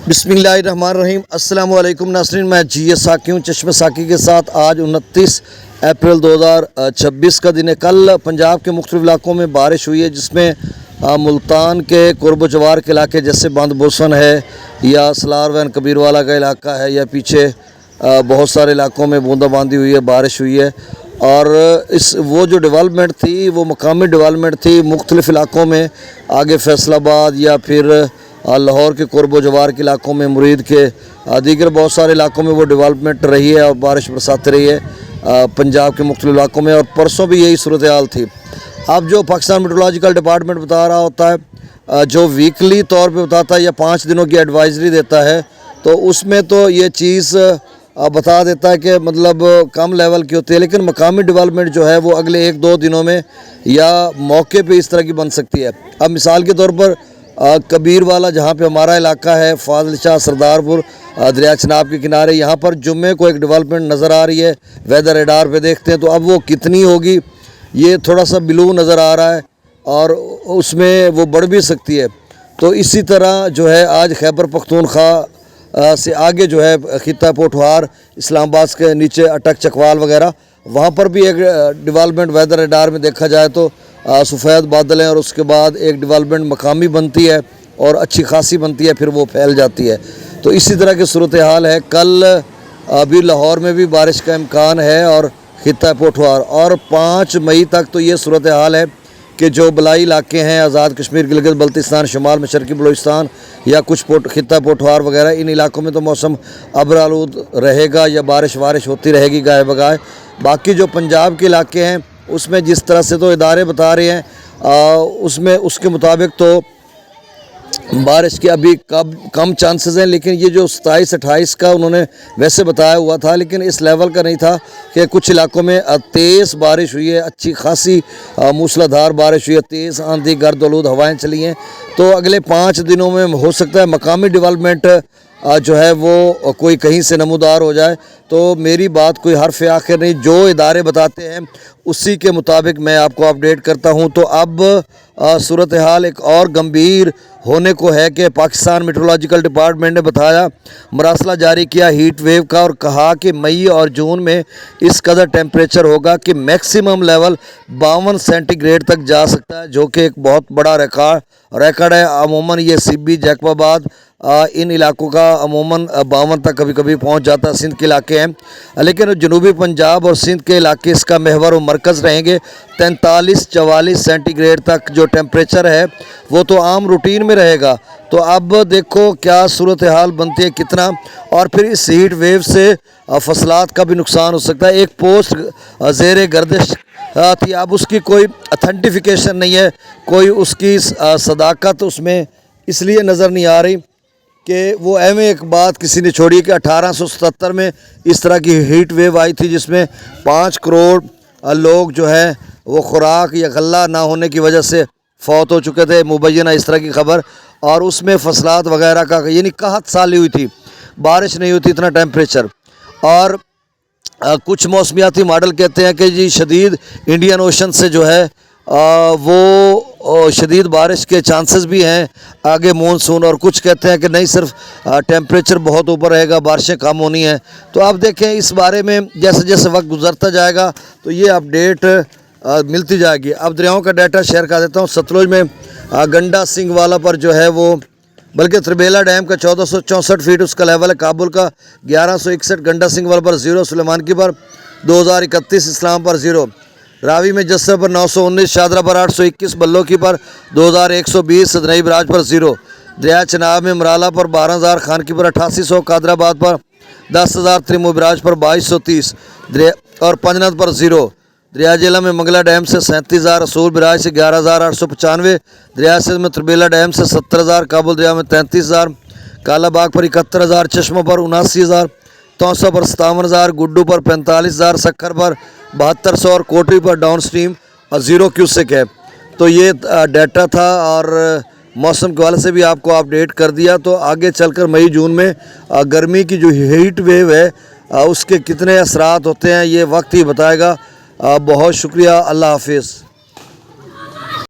बिस्मिल्लाहिर्रहमानिर्रहीम। अस्सलाम वालेकुम नाज़रीन, मैं GS साकी हूँ चश्मे साकी के साथ। आज 29 अप्रैल 2026 का दिन है। कल पंजाब के मुख्तलिफ इलाकों में बारिश हुई है, जिसमें मुल्तान के कुर्ब जवार के इलाके जैसे बंद बोसन है या सलार वैन कबीरवाला का इलाका है, या पीछे बहुत सारे इलाकों में बूंदाबांदी हुई है, बारिश हुई है। और वो जो डेवलपमेंट थी वो मकामी डेवलपमेंट थी। मुख्तलिफ इलाकों में आगे फैसलाबाद या फिर लाहौर के कुर्ब जवार के इलाकों में, मुरीद के दीगर बहुत सारे इलाकों में वो डेवलपमेंट रही है और बारिश बरसाती रही है पंजाब के मुख्तलिफ इलाकों में। और परसों भी यही सूरत हाल थी। अब जो पाकिस्तान मेट्रोलॉजिकल डिपार्टमेंट बता रहा होता है, जो वीकली तौर पे बताता है या 5 दिनों की एडवाइजरी देता है, तो उसमें तो ये चीज़ बता देता है कि मतलब कम लेवल की होती है, लेकिन मकामी डेवलपमेंट जो है वो अगले 1-2 दिनों में या मौके पे इस तरह की बन सकती है। अब मिसाल के तौर पर कबीरवाला, जहाँ पे हमारा इलाका है, फाजिल शाह, सरदारपुर, दरिया चनाब के किनारे, यहाँ पर जुम्मे को एक डेवलपमेंट नज़र आ रही है। वेदर रेडार पे देखते हैं तो अब वो कितनी होगी, ये थोड़ा सा ब्लू नज़र आ रहा है और उसमें वो बढ़ भी सकती है। तो इसी तरह जो है आज खैबर पख्तूनख्वा से आगे जो है खित्ता पोठवार, इस्लामाबाद के नीचे अटक चकवाल वगैरह, वहाँ पर भी एक डेवलपमेंट वेदर रेडार में देखा जाए तो सफ़ेद बादल हैं और उसके बाद एक डेवलपमेंट मकामी बनती है और अच्छी खासी बनती है, फिर वो फैल जाती है। तो इसी तरह की सूरत हाल है। कल अभी लाहौर में भी बारिश का इम्कान है और खित्ता पोठवार, और 5 मई तक तो ये सूरत हाल है कि जो बलाई इलाके हैं, आज़ाद कश्मीर, गिलगित बल्तिस्तान, शुमाल मशरकी बलूचिस्तान या कुछ खित्ता पोठवार वगैरह, इन इलाकों में तो मौसम अबरालूद रहेगा या बारिश होती रहेगी गाय बगाए। बाकी जो पंजाब के इलाके हैं उसमें जिस तरह से तो इदारे बता रहे हैं उसमें उसके मुताबिक तो बारिश के अभी कम चांसेस हैं, लेकिन ये जो 27-28 का उन्होंने वैसे बताया हुआ था, लेकिन इस लेवल का नहीं था कि कुछ इलाकों में तेज़ बारिश हुई है, अच्छी खासी मूसलाधार बारिश हुई है, तेज़ आंधी, गर्द आलूद हवाएं चली हैं। तो अगले 5 दिनों में हो सकता है मकामी डेवलपमेंट जो है वो कोई कहीं से नमूदार हो जाए। तो मेरी बात कोई हरफ आखिर नहीं, जो इदारे बताते हैं उसी के मुताबिक मैं आपको अपडेट करता हूं। तो अब सूरत हाल एक और गंभीर होने को है कि पाकिस्तान मेट्रोलॉजिकल डिपार्टमेंट ने बताया, मरासला जारी किया हीट वेव का, और कहा कि मई और जून में इस कदर टेम्परेचर होगा कि मैक्सिमम लेवल 52 सेंटीग्रेड तक जा सकता है, जो कि एक बहुत बड़ा रिकॉर्ड है। अमूमन ये सिब्बी, जैकबाबाद, इन इलाकों का अमूमन 52 तक कभी कभी पहुंच जाता है। सिंध के इलाके हैं, लेकिन जनूबी पंजाब और सिंध के इलाके इसका महवर व मरकज़ रहेंगे। 43-44 सेंटीग्रेड तक जो टेम्परेचर है वो तो आम रूटीन में रहेगा। तो अब देखो क्या सूरत हाल बनती है, कितना, और फिर इस हीट वेव से फसलात का भी नुकसान हो सकता है। एक पोस्ट ज़ेर गर्दिश थी, अब उसकी कोई अथेंटिफिकेशन नहीं है, कोई उसकी सदाकत उसमें इसलिए नज़र नहीं आ रही कि वो एक बात किसी ने छोड़ी कि 1877 में इस तरह की हीट वेव आई थी, जिसमें 5 करोड़ लोग जो है वो खुराक या गल्ला ना होने की वजह से फौत हो चुके थे, मुबैना इस तरह की खबर। और उसमें फसलात वगैरह का यानी कहत साली हुई थी, बारिश नहीं हुई थी, इतना टेम्परेचर। और कुछ मौसमियाती मॉडल कहते हैं कि जी शदीद इंडियन ओशन से जो है वो शदीद बारिश के चांसेस भी हैं आगे मॉनसून, और कुछ कहते हैं कि नहीं, सिर्फ टेम्परेचर बहुत ऊपर रहेगा, बारिशें कम होनी हैं। तो अब देखें इस बारे में जैसे जैसे वक्त गुजरता जाएगा तो ये अपडेट मिलती जाएगी। अब दरियाओं का डाटा शेयर कर देता हूँ। सतलुज में गंडा सिंह वाला पर जो है वो, बल्कि त्रिबेला डैम का 1464 फीट उसका लेवल है, काबुल का 1161, गंडा सिंह वाला पर 0, सुलेमान की पर 2031, इस्लाम पर 0, रावी में जस्से पर 919, शादरा पर 821, बल्लो की पर 2120, सदनई बराज पर 0, दरिया चनाब में मराला पर 12,000, खान की पर 8800, कादराबाद पर 10,000, त्रिमो बराज पर 2230 और पंजनद पर 0, दरिया जिला में मंगला डैम से 37,000, रसूल बराज से 11,895, दरिया सिंध में त्रिबेला डैम से 70,000, काबुल दरिया में 33,000, कालाबाग पर 71,000, चश्मा पर 79,000, तौसा पर 57,000, गुड्डू पर 45,000, सक्खर पर 7200 और कोटरी पर डाउन स्ट्रीम 0 क्यूसेक है। तो ये डाटा था और मौसम के हवाले से भी आपको अपडेट कर दिया। तो आगे चलकर मई जून में गर्मी की जो हीट वेव है उसके कितने असरात होते हैं ये वक्त ही बताएगा। बहुत शुक्रिया, अल्लाह हाफिज़।